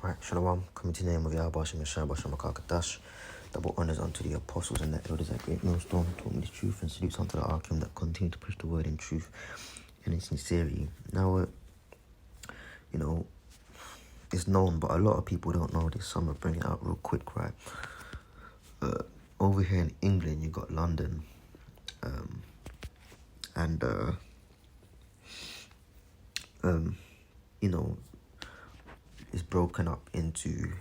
Right, Shalom, coming to the name of Yahweh Shem Yeshua B'Shem HaKakadash. Double honors unto the apostles and the elders at Great Millstone, taught me the truth, and salutes unto the Archim that continue to push the word in truth and in sincerity. Now, it's known, but a lot of people don't know this, so I'm going to bring it out real quick, right? Over here in England, you got London, and it's broken up into,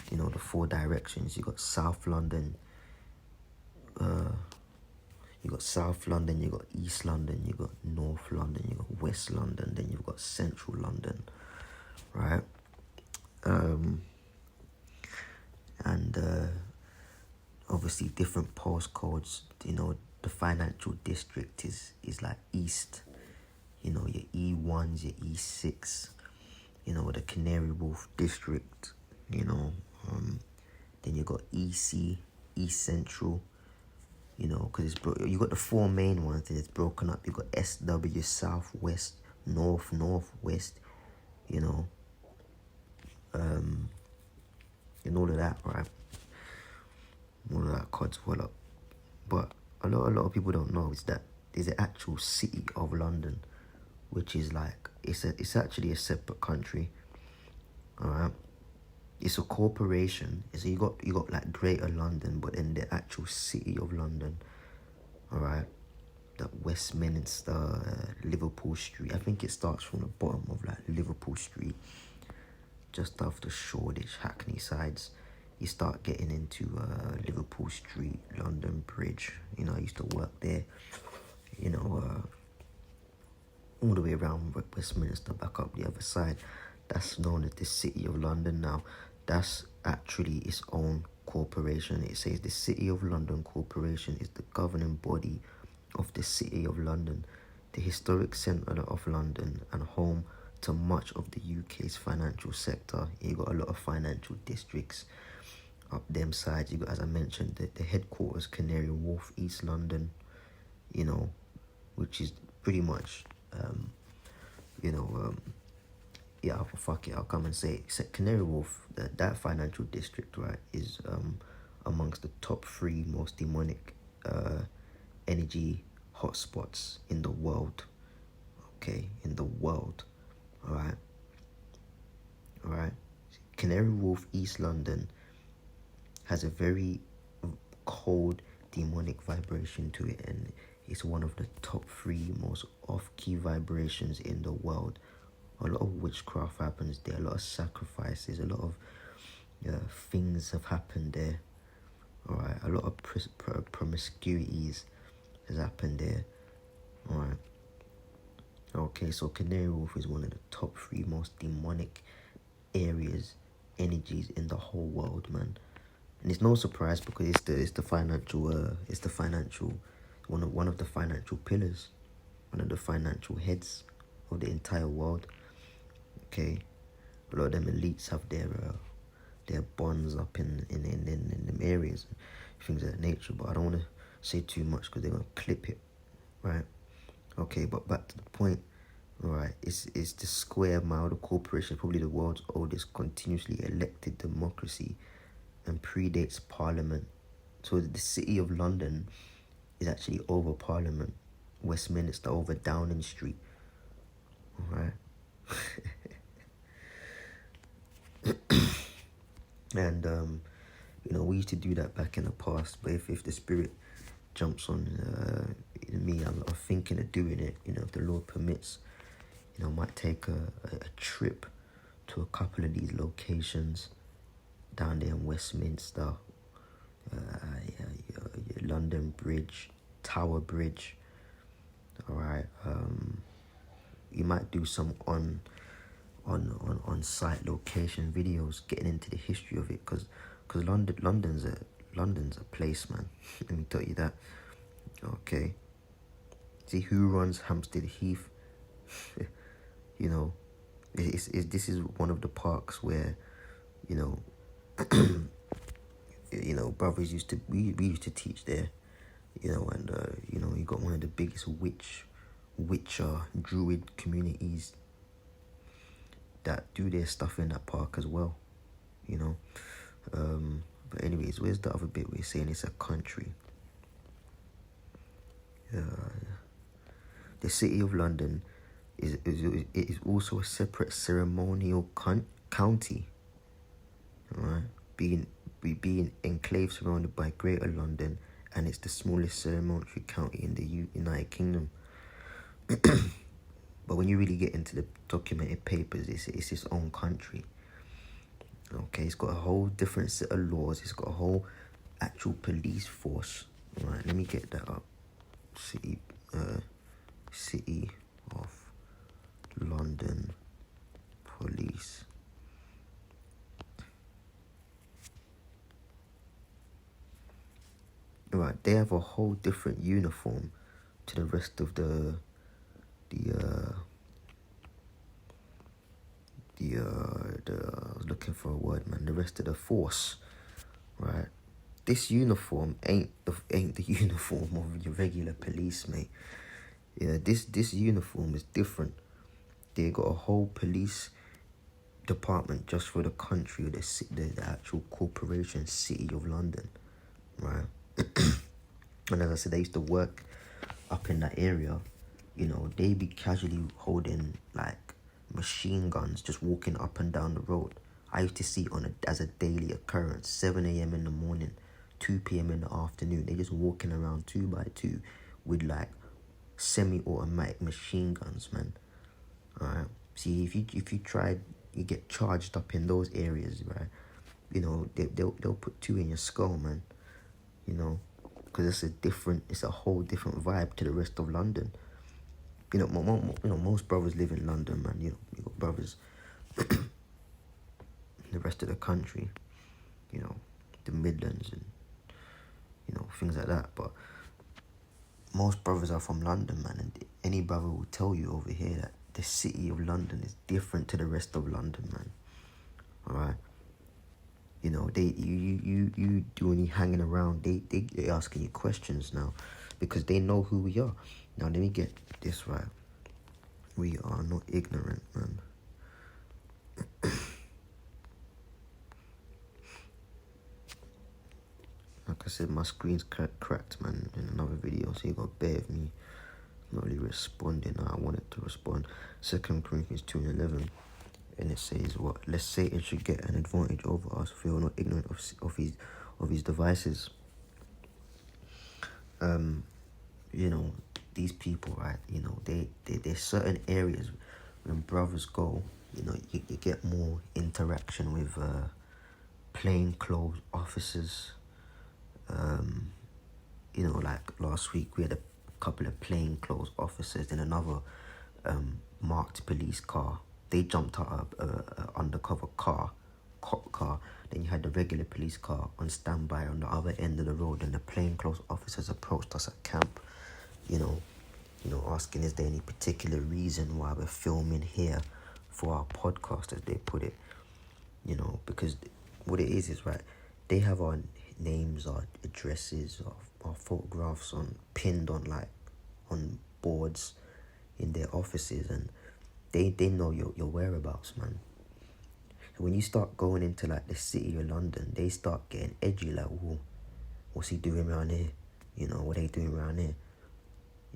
the four directions. You got South London, you got South London, you got East London, you got North London, you got West London, then you've got Central London, right? And obviously different postcodes. The financial district is like East, your E1s, your E6, the Canary Wharf district, then you got EC, East Central, because you got the four main ones, and it's broken up. You got SW, South, West, North, Northwest, and all of that, right? All of that cods well up. But a lot of people don't know is that there's an actual city of London, which is like, it's actually a separate country, all right? It's a corporation. So you got like Greater London, but then the actual city of London, all right? That Westminster, Liverpool Street. I think it starts from the bottom of like Liverpool Street, just after Shoreditch, Hackney sides. You start getting into Liverpool Street, London Bridge. I used to work there. All the way around Westminster, back up the other side. That's known as the City of London now. That's actually its own corporation. It says the City of London Corporation is the governing body of the City of London, the historic centre of London and home to much of the UK's financial sector. You got a lot of financial districts up them sides. You got, as I mentioned, the headquarters, Canary Wharf, East London, which is pretty much, fuck it, I'll come and say it. Canary Wharf, that financial district, right, is amongst the top 3 most demonic energy hotspots in the world. Okay, in the world. All right. Canary Wharf, East London, has a very cold demonic vibration to it, and it's one of the top 3 most off-key vibrations in the world. A lot of witchcraft happens there, a lot of sacrifices, a lot of things have happened there. All right, a lot of promiscuities has happened there. All right. Okay, so Canary Wharf is one of the top 3 most demonic areas, energies in the whole world, man. And it's no surprise because it's the financial one of the financial pillars, one of the financial heads of the entire world. Okay, a lot of them elites have their bonds up in them areas, things of that nature. But I don't want to say too much because they're gonna clip it, right? Okay, but back to the point. All right, it's the Square Mile. The corporation is probably the world's oldest continuously elected democracy and predates Parliament. So the City of London is actually over Parliament, Westminster, over Downing Street. All right. And we used to do that back in the past, but if the spirit jumps on me, I'm thinking of doing it, if the Lord permits. I might take a trip to a couple of these locations down there in Westminster, London Bridge, Tower Bridge. All right. You might do some on-site location videos, getting into the history of it, because London's a place, man. Let me tell you that. Okay. See who runs Hampstead Heath. This is one of the parks where, brothers used to we used to teach there, and you got one of the biggest witcher druid communities that do their stuff in that park as well, you know. But anyways, where's the other bit we're saying it's a country? The City of London is also a separate ceremonial county, right? Being enclave surrounded by Greater London, and it's the smallest ceremonial county in the United Kingdom. But when you really get into the documented papers, it's its own country. Okay, it's got a whole different set of laws. It's got a whole actual police force. Right, let me get that up. City of London Police. Right, they have a whole different uniform to the rest of I was looking for a word, man. The rest of the force, right? This uniform ain't the uniform of your regular police, mate. Yeah, this uniform is different. They got a whole police department just for the country, the actual corporation, City of London, right? And as I said, they used to work up in that area. You know, they be casually holding like machine guns, just walking up and down the road. I used to see it as a daily occurrence, 7 a.m. in the morning, 2 p.m. in the afternoon. They just walking around 2 by 2 with like semi-automatic machine guns, man. Alright. See, if you try, you get charged up in those areas, right? You know, they'll put 2 in your skull, man. You know, because it's a whole different vibe to the rest of London. You know, most brothers live in London, man. You got brothers in the rest of the country, you know, the Midlands and, you know, things like that. But most brothers are from London, man. And any brother will tell you over here that the City of London is different to the rest of London, man. Alright? You know, you do any hanging around, they asking you questions now because they know who we are. Now, let me get this right. We are not ignorant, man. Like I said, my screen's cracked, man, in another video, so you got to bear with me. I'm not really responding how I wanted to respond. 2 Corinthians 2:11, and it says, "What? Lest Satan should get an advantage over us, if we are not ignorant of his devices." You know, these people, right? You know, there's certain areas when brothers go. You know, you get more interaction with plainclothes officers. You know, like last week we had a couple of plainclothes officers in another marked police car. They jumped out of an undercover cop car. Then you had the regular police car on standby on the other end of the road, and the plainclothes officers approached us at camp. You know, asking, is there any particular reason why we're filming here for our podcast, as they put it? You know, because what it is right, they have our names, our addresses, our photographs pinned on boards in their offices, and they know your whereabouts, man. So when you start going into like the City of London, they start getting edgy, like, whoa, what's he doing around here? You know, what are they doing around here?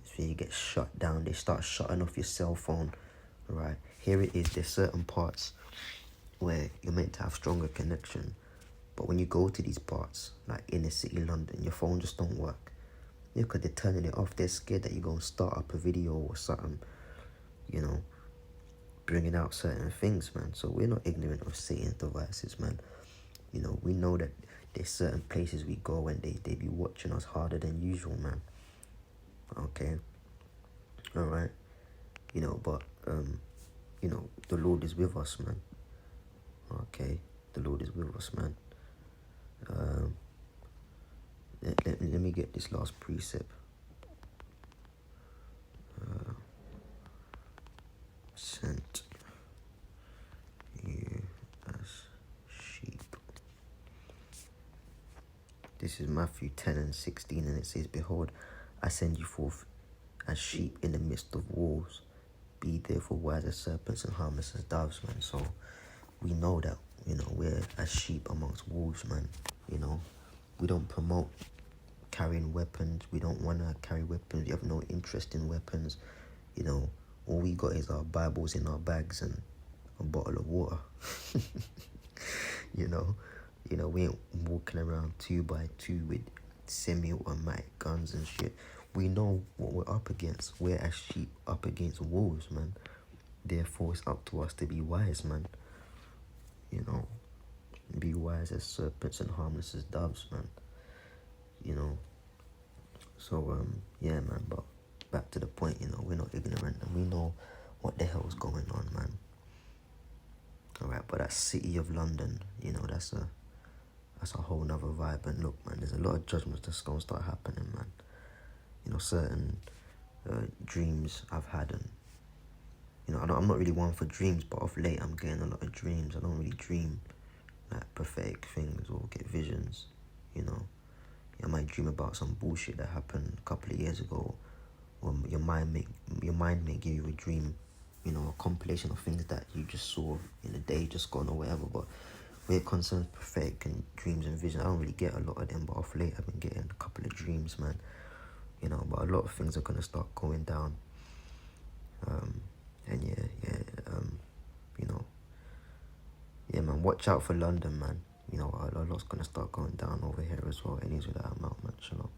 So you get shut down. They start shutting off your cell phone, right? Here it is. There's certain parts where you're meant to have stronger connection, but when you go to these parts, like in the City of London, your phone just don't work. Yeah, because they're turning it off. They're scared that you're going to start up a video or something, you know, bringing out certain things, man. So we're not ignorant of Satan's devices, man. You know, we know that there's certain places we go and they be watching us harder than usual, man. Okay. Alright. You know, but, you know, the Lord is with us, man. Okay. The Lord is with us, man. Let me get this last precept. Sent you as sheep. This is Matthew 10:16, and it says, "Behold, I send you forth as sheep in the midst of wolves. be therefore wise as serpents and harmless as doves, man. So we know that, we're as sheep amongst wolves, man. We don't promote carrying weapons. We don't want to carry weapons. We have no interest in weapons. All we got is our Bibles in our bags and a bottle of water. you know, we ain't walking around 2x2 with semi-automatic guns and shit. We know what we're up against. We're as sheep up against wolves, man. Therefore, it's up to us to be wise, man. Be wise as serpents and harmless as doves, man. So, yeah, man, but back to the point, we're not ignorant and we know what the hell's going on, man. Alright, but that city of London, that's a whole nother vibe. And look, man, there's a lot of judgments that's gonna start happening, man. Certain dreams I've had, and I'm not really one for dreams, but of late I'm getting a lot of dreams. I don't really dream like prophetic things or get visions. I might dream about some bullshit that happened a couple of years ago, or your mind may give you a dream, a compilation of things that you just saw in a day just gone or whatever. But when it concerns prophetic and dreams and vision, I don't really get a lot of them. But of late I've been getting a couple of dreams, man. But a lot of things are gonna start going down. And yeah, man. Watch out for London, man. A lot's gonna start going down over here as well. Anyways, with that, I'm out, man. Shalom.